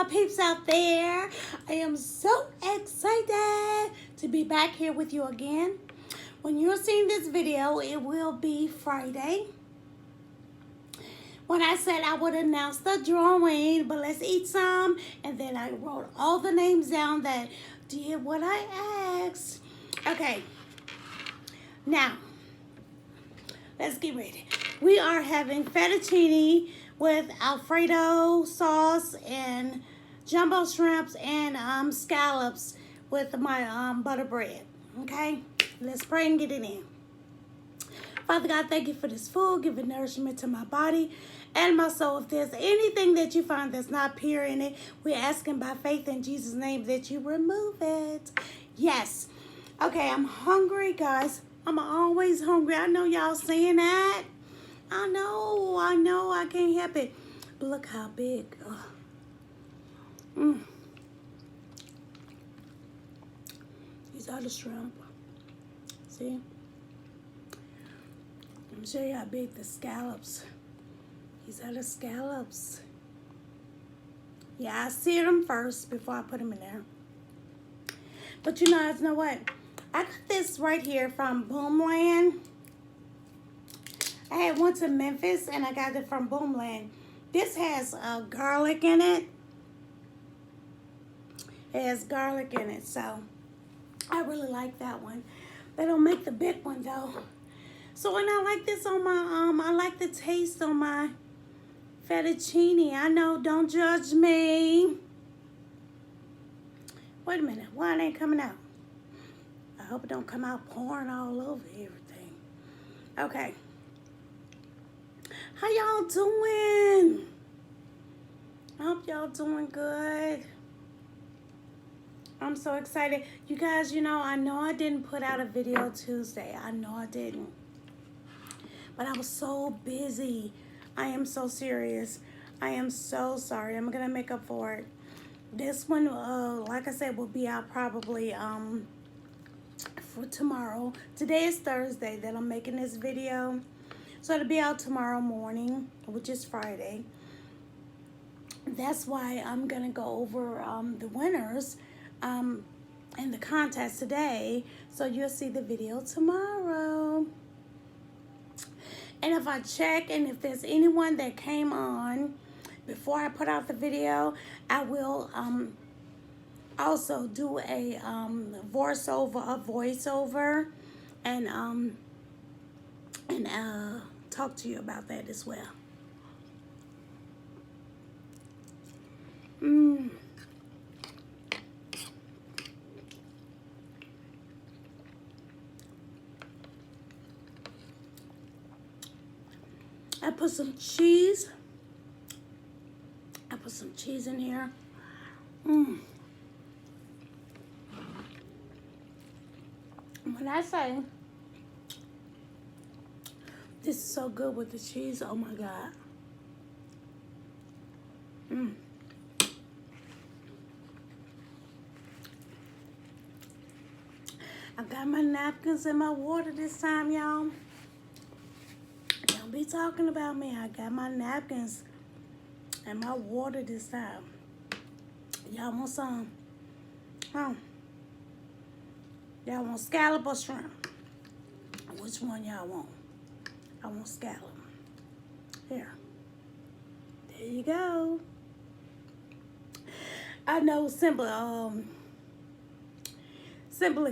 my peeps out there? I am so excited to be back here with you again. When you're seeing this video, it will be Friday. When I said I would announce the drawing, but let's eat some. And then I wrote all the names down that did what I asked. Okay, now, let's get ready. We are having fettuccine with Alfredo sauce and jumbo shrimps and scallops with my butter bread. Okay, let's pray and get it in. Father God, thank you for this food. Give it nourishment to my body and my soul. If there's anything that you find that's not pure in it, we're asking by faith in Jesus' name that you remove it. Yes. Okay, I'm hungry, guys. I'm always hungry. I know y'all saying that. I know. I can't help it. But look how big. These are the shrimp. See? Let me show you how big the scallops. These are the scallops. Yeah, I seared them first before I put them in there. But you guys know what? I got this right here from Boomland. I had one to Memphis and I got it from Boomland. This has garlic in it. It has garlic in it, so I really like that one. They don't make the big one though. So when I like this on my, I like the taste on my fettuccine. I know, don't judge me. Wait a minute, why it ain't coming out? I hope it don't come out pouring all over everything. Okay. How y'all doing? I hope y'all doing good. I'm so excited. You guys, you know I didn't put out a video Tuesday. I know I didn't. But I was so busy. I am so serious. I am so sorry. I'm going to make up for it. This one, like I said, will be out probably for tomorrow. Today is Thursday that I'm making this video. So it'll be out tomorrow morning, which is Friday. That's why I'm going to go over the winners in the contest today. So you'll see the video tomorrow. And if I check and if there's anyone that came on before I put out the video, I will also do a voiceover and talk to you about that as well. I put some cheese. I put some cheese in here. When I say this is so good with the cheese, oh my God. I got my napkins and my water this time, y'all. Don't be talking about me. I got my napkins and my water this time. Y'all want some? Y'all want scallop or shrimp? Which one y'all want? I want scallop. Here. There you go. I know Simply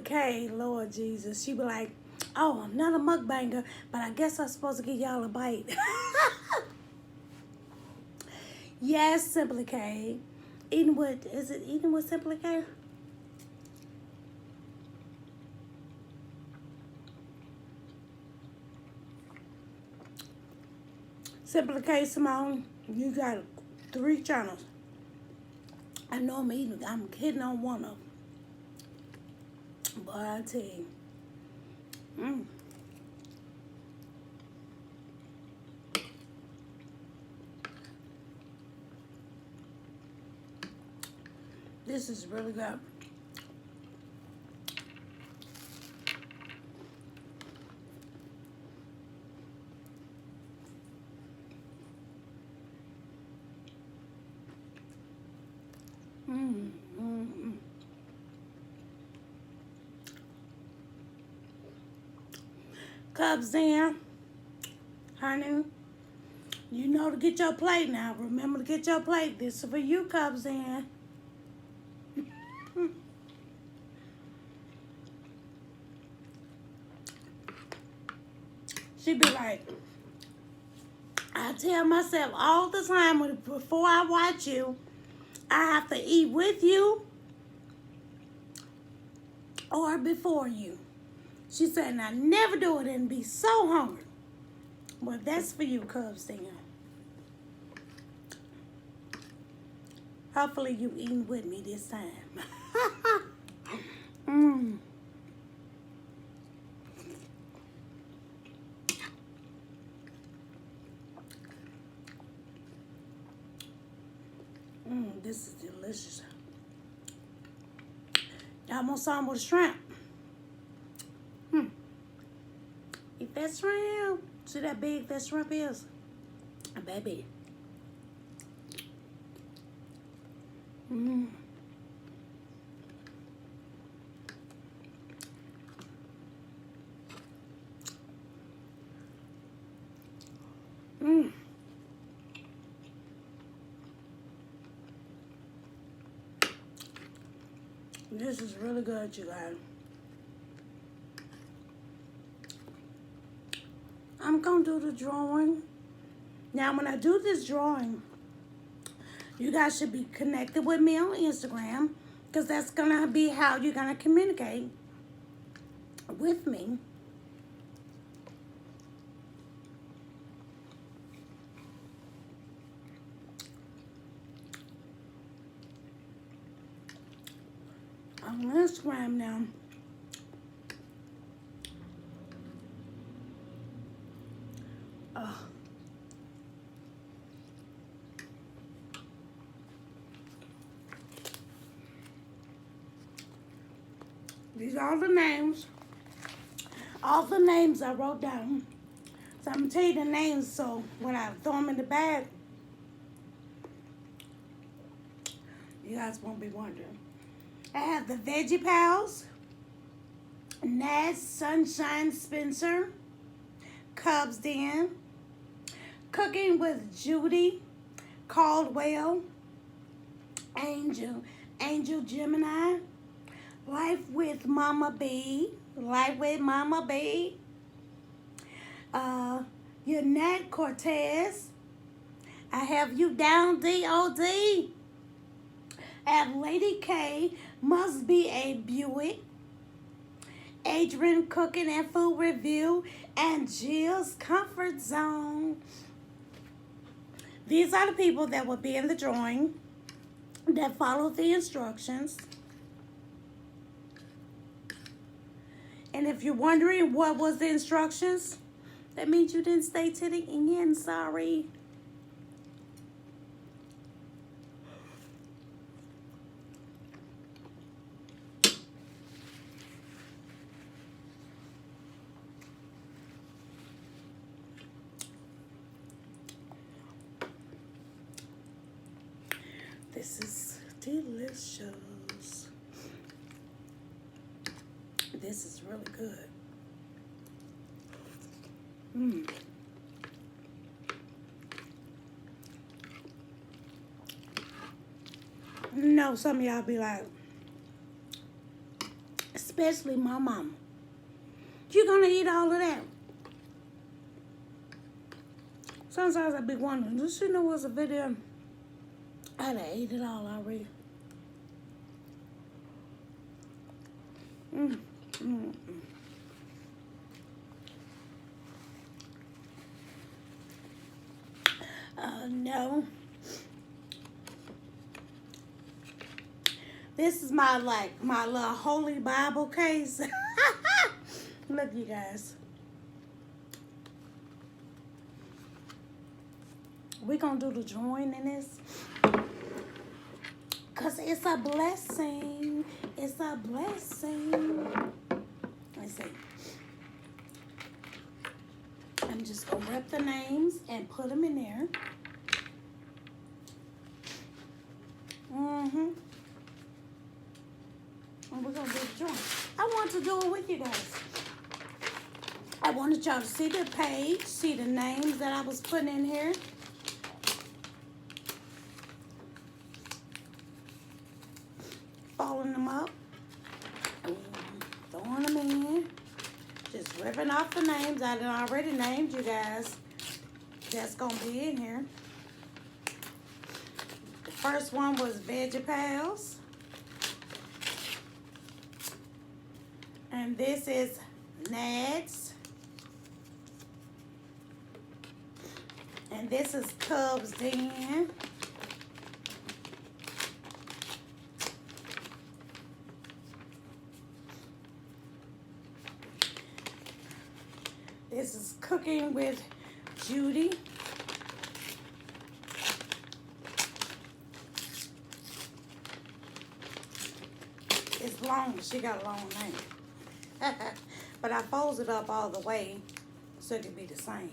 K, Lord Jesus. She be like, oh, I'm not a mukbanger, but I guess I'm supposed to give y'all a bite. Yes, Simply K. Eating with Simply K? Simply K, Simone, you got 3 channels. I know I'm kidding on one of them. But I tell you. This is really good. Mm, mm, mm. Cups in, honey. You know to get your plate now. Remember to get your plate. This is for you, Cups in. She be like, I tell myself all the time before I watch you, I have to eat with you or before you. She said, and I never do it and be so hungry. Well, that's for you, Cubs then. Hopefully you eating with me this time. mm. This is delicious. Y'all want some with shrimp? Eat that shrimp. See that big that shrimp is? Baby. Mmm. Mmm. This is really good, you guys. I'm gonna do the drawing. Now, when I do this drawing, you guys should be connected with me on Instagram because that's gonna be how you're gonna communicate with me. On Instagram now. These are all the names. All the names I wrote down. So I'm going to tell you the names so when I throw them in the bag, you guys won't be wondering. I have the Veggie Pals, Naz Sunshine Spencer, Cubs Den, Cooking with Judy, Caldwell, Angel Gemini, Life with Mama B, Yannette Cortez. I have you down, D.O.D. I have Lady K, Must Be a Buick, Adrian Cooking and Food Review, and Jill's Comfort Zone. These are the people that will be in the drawing that follow the instructions. And if you're wondering what was the instructions, that means you didn't stay to the end. Sorry. This is delicious. This is really good. No, some of y'all be like, especially my mama, you gonna eat all of that? Sometimes I be wondering, does she know what's a video? I'd have ate it all already. No. This is my little holy Bible case. Look, you guys. We're gonna do the drawing in this. Because it's a blessing. It's a blessing. Let's see. I'm just going to rip the names and put them in there. gonna do the drawing. I want to do it with you guys. I wanted y'all to see the page, see the names that I was putting in here. Folding them up. Throwing them in. Just ripping off the names. I done already named you guys. That's gonna be in here. The first one was Veggie Pals. And this is Nads. And this is Cubs Den. This is Cooking with Judy. It's long, she got a long name. But I folded it up all the way so it could be the same.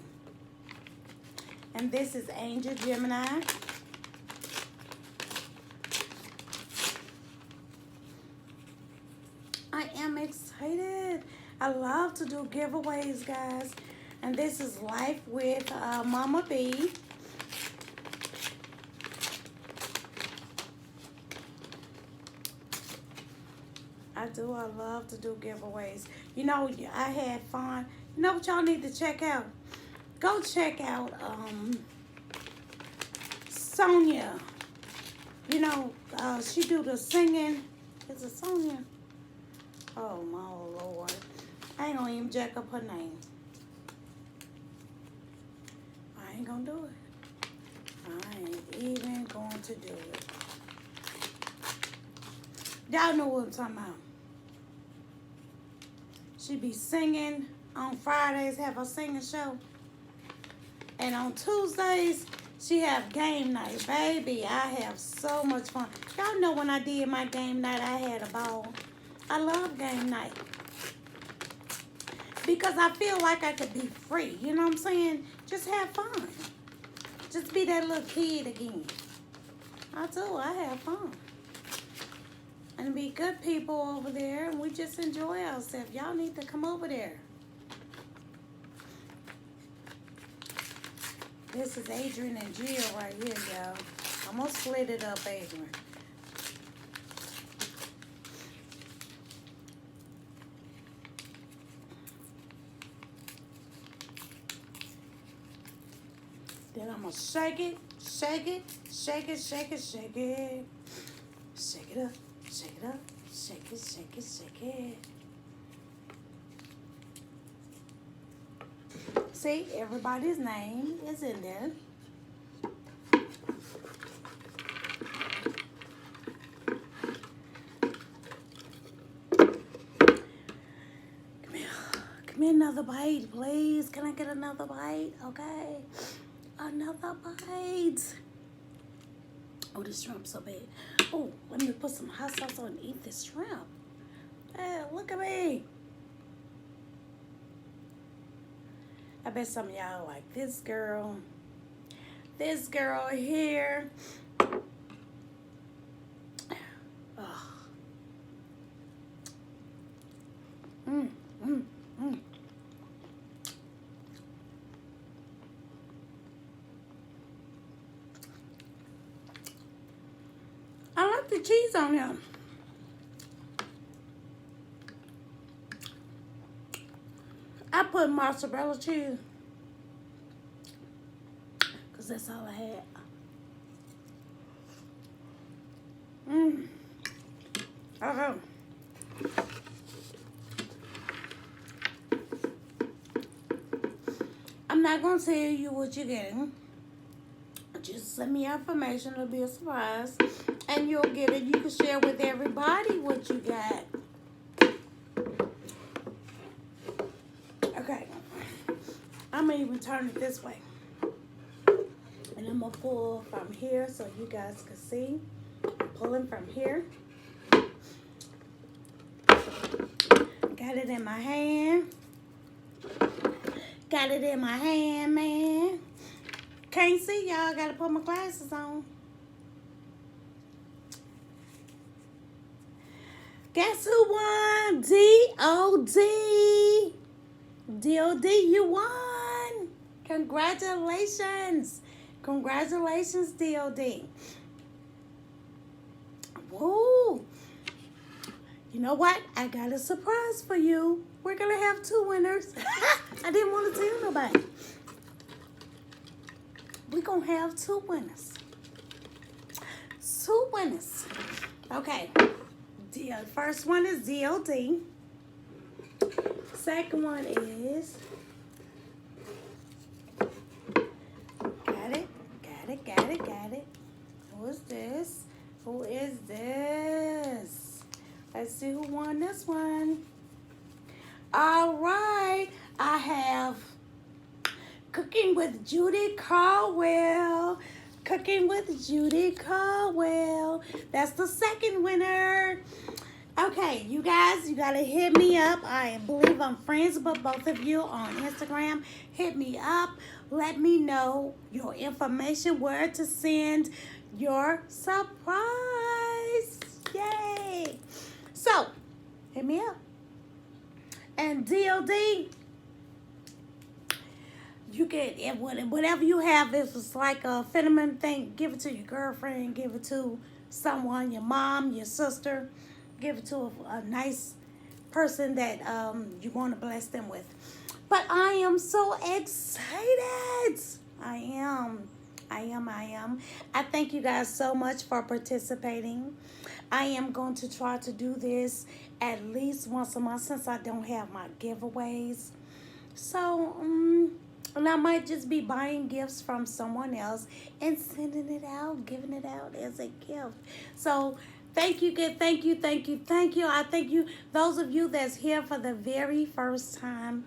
And this is Angel Gemini. I am excited. I love to do giveaways, guys. And this is Life with Mama B. I love to do giveaways. You know, I had fun. You know what y'all need to check out? Go check out Sonia. You know, she do the singing. Is it Sonia? Oh, my Lord. I ain't gonna even jack up her name. I ain't gonna do it. I ain't even going to do it. Y'all know what I'm talking about. She be singing on Fridays, have a singing show. And on Tuesdays, she have game night. Baby, I have so much fun. Y'all know when I did my game night, I had a ball. I love game night. Because I feel like I could be free. You know what I'm saying? Just have fun. Just be that little kid again. I do. I have fun. And be good people over there. And we just enjoy ourselves. Y'all need to come over there. This is Adrian and Jill right here, y'all. I'm going to split it up, Adrian. Then I'm going to shake it, shake it, shake it, shake it, shake it. Shake it up, shake it up, shake it, shake it, shake it. See, everybody's name is in there. Give me another bite, please. Can I get another bite? Okay. Another bite. Oh, this shrimp's so big. Oh, let me put some hot sauce on and eat this shrimp. Hey, look at me. I bet some of y'all like this girl. This girl here. Oh. I like the cheese on him. I put mozzarella cheese because that's all I had. Okay. I'm not going to tell you what you're getting. Just send me information. It'll be a surprise. And you'll get it. You can share with everybody what you got. Okay. I'm going to even turn it this way. And I'm going to pull from here so you guys can see. I'm pulling from here. Got it in my hand. Got it in my hand, man. Can't see y'all. Got to put my glasses on. Guess who won? D.O.D. D.O.D, you won. Congratulations. Congratulations, D.O.D. Woo. You know what? I got a surprise for you. We're going to have 2 winners. I didn't want to tell nobody. We're going to have 2 winners. 2 winners. Okay. The first one is D.O.D. Second one is... Got it. Who is this? Who is this? Let's see who won this one. All right. I have Cooking with Judy Caldwell. Cooking with Judy Caldwell. That's the second winner. Okay, you guys, you got to hit me up. I believe I'm friends with both of you on Instagram. Hit me up. Let me know your information, where to send your surprise. Yay. So, hit me up. And D.O.D, you get whatever you have. If it's like a feminine thing, give it to your girlfriend, give it to someone, your mom, your sister. Give it to a nice person that you want to bless them with. But I am so excited. I am. I thank you guys so much for participating. I am going to try to do this at least once a month since I don't have my giveaways. So, and I might just be buying gifts from someone else and sending it out, giving it out as a gift. So, thank you. I thank you, those of you that's here for the very first time.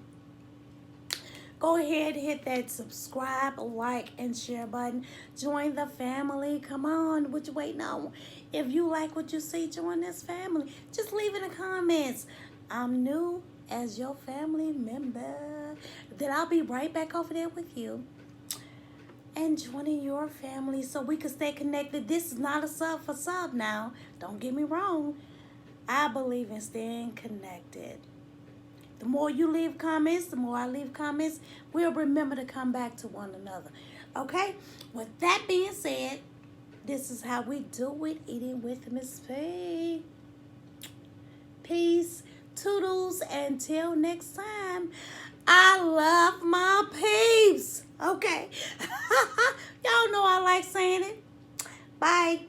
Go ahead, hit that subscribe, like, and share button. Join the family. Come on, what you waiting on? If you like what you see, join this family. Just leave in the comments. I'm new as your family member. Then I'll be right back over there with you and joining your family so we can stay connected. This is not a sub for sub now. Don't get me wrong. I believe in staying connected. The more you leave comments, the more I leave comments, we'll remember to come back to one another. Okay? With that being said, this is how we do it, eating with Miss P. Peace, toodles, until next time. I love my peeps. Okay. Y'all know I like saying it. Bye.